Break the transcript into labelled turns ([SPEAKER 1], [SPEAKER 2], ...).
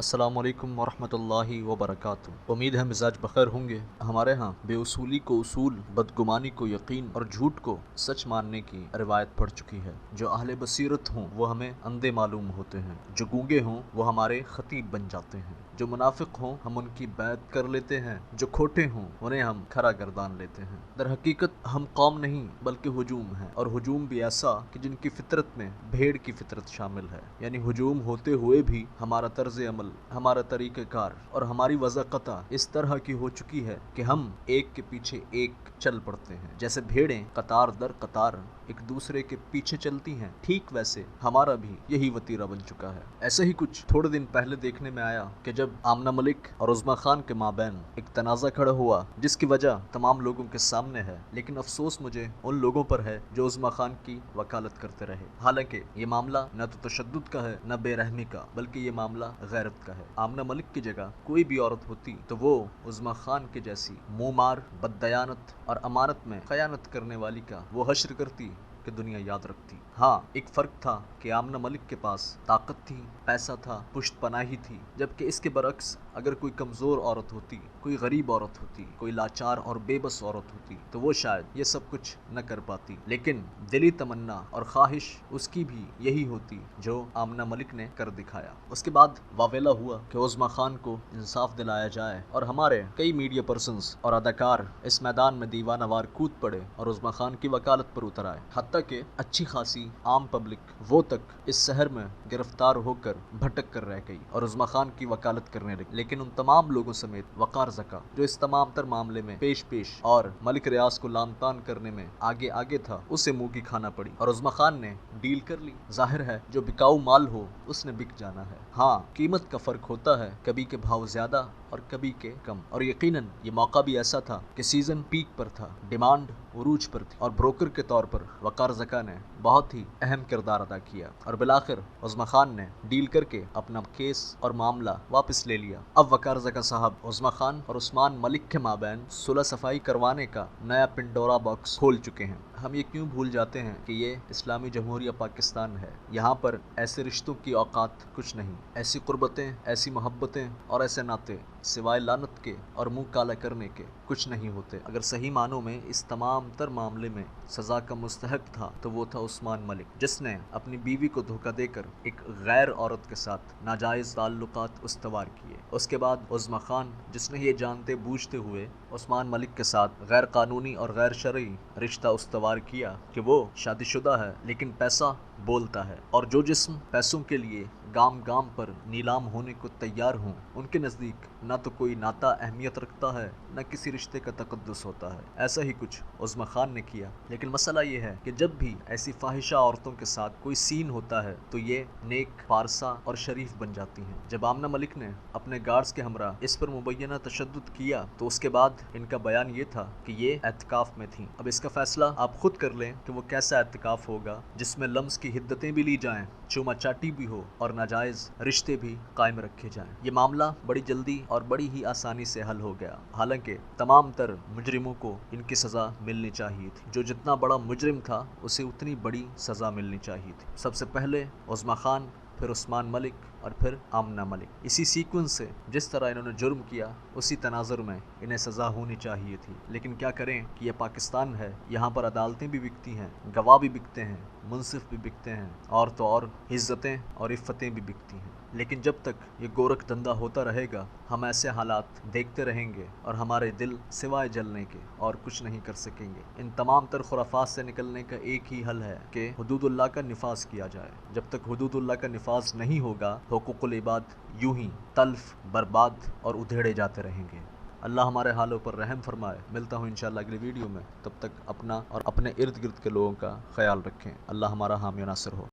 [SPEAKER 1] السلام علیکم ورحمۃ اللہ وبرکاتہ۔ امید ہے مزاج بخیر ہوں گے۔ ہمارے ہاں بے اصولی کو اصول، بدگمانی کو یقین اور جھوٹ کو سچ ماننے کی روایت پڑ چکی ہے۔ جو اہل بصیرت ہوں وہ ہمیں اندھے معلوم ہوتے ہیں، جو گونگے ہوں وہ ہمارے خطیب بن جاتے ہیں، جو منافق ہوں ہم ان کی بیعت کر لیتے ہیں، جو کھوٹے ہوں انہیں ہم کھرا گردان لیتے ہیں۔ در حقیقت ہم قوم نہیں بلکہ ہجوم ہیں، اور ہجوم بھی ایسا کہ جن کی فطرت میں بھیڑ کی فطرت شامل ہے، یعنی ہجوم ہوتے ہوئے بھی ہمارا طرز عمل، ہمارا طریقہ کار اور ہماری وضاقتہ اس طرح کی ہو چکی ہے کہ ہم ایک کے پیچھے ایک چل پڑتے ہیں۔ جیسے بھیڑیں قطار در قطار ایک دوسرے کے پیچھے چلتی ہیں، ٹھیک ویسے ہمارا بھی یہی وتیرہ بن چکا ہے۔ ایسے ہی کچھ تھوڑے دن پہلے دیکھنے میں آیا کہ جب آمنہ ملک اور عظمی خان کے مابین ایک تنازع کھڑا ہوا، جس کی وجہ تمام لوگوں کے سامنے ہے، لیکن افسوس مجھے ان لوگوں پر ہے جو عظمی خان کی وکالت کرتے رہے، حالانکہ یہ معاملہ نہ تو تشدد کا ہے نہ بے رحمی کا، بلکہ یہ معاملہ غیرت کا ہے۔ آمنہ ملک کی جگہ کوئی بھی عورت ہوتی تو وہ عظمی خان کے جیسی منہ مار، بددیانت اور امانت میں خیانت کرنے والی کا وہ حشر کرتی کہ دنیا یاد رکھتی۔ ہاں، ایک فرق تھا کہ آمنہ ملک کے پاس طاقت تھی، پیسہ تھا، پشت پناہی تھی، جبکہ اس کے برعکس اگر کوئی کمزور عورت ہوتی، کوئی غریب عورت ہوتی، کوئی لاچار اور بے بس عورت ہوتی تو وہ شاید یہ سب کچھ نہ کر پاتی، لیکن دلی تمنا اور خواہش اس کی بھی یہی ہوتی جو آمنہ ملک نے کر دکھایا۔ اس کے بعد واویلا ہوا کہ عظمی خان کو انصاف دلایا جائے، اور ہمارے کئی میڈیا پرسنز اور اداکار اس میدان میں دیوانہ وار کود پڑے اور عظمی خان کی وکالت پر اتر آئے، حتیٰ کہ اچھی خاصی عام پبلک وہ تک اس شہر میں گرفتار ہو کر بھٹک کر رہ گئی اور عظمی خان کی وکالت کرنے لگی۔ لیکن ان تمام لوگوں سمیت وقار زکا، جو اس تمام تر معاملے میں پیش اور ملک ریاض کو لام تان کرنے میں آگے تھا، اسے منہ کی کھانا پڑی اور عظمی خان نے ڈیل کر لی۔ ظاہر ہے جو بکاؤ مال ہو اس نے بک جانا ہے۔ ہاں، قیمت کا فرق ہوتا ہے، کبھی کے بھاؤ زیادہ اور کبھی کے کم، اور یقیناً یہ موقع بھی ایسا تھا کہ سیزن پیک پر تھا، ڈیمانڈ عروج پر تھی، اور بروکر کے طور پر وقار زکا نے بہت ہی اہم کردار ادا کیا، اور بالآخر عظمی خان نے ڈیل کر کے اپنا کیس اور معاملہ واپس لے لیا۔ اب وقار زکا صاحب عظمی خان اور عثمان ملک کے مابین صلح صفائی کروانے کا نیا پنڈورا باکس کھول چکے ہیں۔ ہم یہ کیوں بھول جاتے ہیں کہ یہ اسلامی جمہوریہ پاکستان ہے، یہاں پر ایسے رشتوں کی اوقات کچھ نہیں، ایسی قربتیں، ایسی محبتیں اور ایسے ناطے سوائے لعنت کے اور منہ کالا کرنے کے کچھ نہیں ہوتے۔ اگر صحیح معنوں میں اس تمام تر معاملے میں سزا کا مستحق تھا تو وہ تھا عثمان ملک، جس نے اپنی بیوی کو دھوکہ دے کر ایک غیر عورت کے ساتھ ناجائز تعلقات استوار کیے۔ اس کے بعد عظمی خان، جس نے یہ جانتے بوجھتے ہوئے عثمان ملک کے ساتھ غیر قانونی اور غیر شرعی رشتہ استوار کیا کہ وہ شادی شدہ ہے لیکن پیسہ بولتا ہے، اور جو جسم پیسوں کے لیے گام گام پر نیلام ہونے کو تیار ہوں، ان کے نزدیک نہ تو کوئی ناطہ اہمیت رکھتا ہے نہ کسی رشتے کا تقدس ہوتا ہے۔ ایسا ہی کچھ عظمی خان نے کیا، لیکن مسئلہ یہ ہے کہ جب بھی ایسی فاحشہ عورتوں کے ساتھ کوئی سین ہوتا ہے تو یہ نیک، پارسا اور شریف بن جاتی ہیں۔ جب آمنہ ملک نے اپنے گارڈز کے ہمراہ اس پر مبینہ تشدد کیا تو اس کے بعد ان کا بیان یہ تھا کہ یہ اعتکاف میں تھیں۔ اب اس کا فیصلہ آپ خود کر لیں کہ وہ کیسا اعتکاف ہوگا جس میں لمس کی حدتیں بھی لی جائیں، چوما چاٹی بھی ہو اور ناجائز رشتے بھی قائم رکھے جائیں۔ یہ معاملہ بڑی جلدی اور بڑی ہی آسانی سے حل ہو گیا، حالانکہ تمام تر مجرموں کو ان کی سزا ملنی چاہیے تھی۔ جو جتنا بڑا مجرم تھا اسے اتنی بڑی سزا ملنی چاہیے تھی۔ سب سے پہلے عظمی خان، پھر عثمان ملک اور پھر آمنہ ملک، اسی سیکوینس سے جس طرح انہوں نے جرم کیا اسی تناظر میں انہیں سزا ہونی چاہیے تھی۔ لیکن کیا کریں کہ یہ پاکستان ہے، یہاں پر عدالتیں بھی بکتی ہیں، گواہ بھی بکتے ہیں، منصف بھی بکتے ہیں، اور تو اور عزتیں اور عفتیں بھی بکتی ہیں۔ لیکن جب تک یہ گورکھ دھندا ہوتا رہے گا ہم ایسے حالات دیکھتے رہیں گے اور ہمارے دل سوائے جلنے کے اور کچھ نہیں کر سکیں گے۔ ان تمام تر خرافات سے نکلنے کا ایک ہی حل ہے کہ حدود اللہ کا نفاذ کیا جائے۔ جب تک حدود اللہ کا نفاذ نہیں ہوگا حقوق العباد یوں ہی تلف، برباد اور ادھیڑے جاتے رہیں گے۔ اللہ ہمارے حالوں پر رحم فرمائے۔ ملتا ہوں انشاءاللہ اگلی ویڈیو میں، تب تک اپنا اور اپنے ارد گرد کے لوگوں کا خیال رکھیں۔ اللہ ہمارا حامی و ناصر ہو۔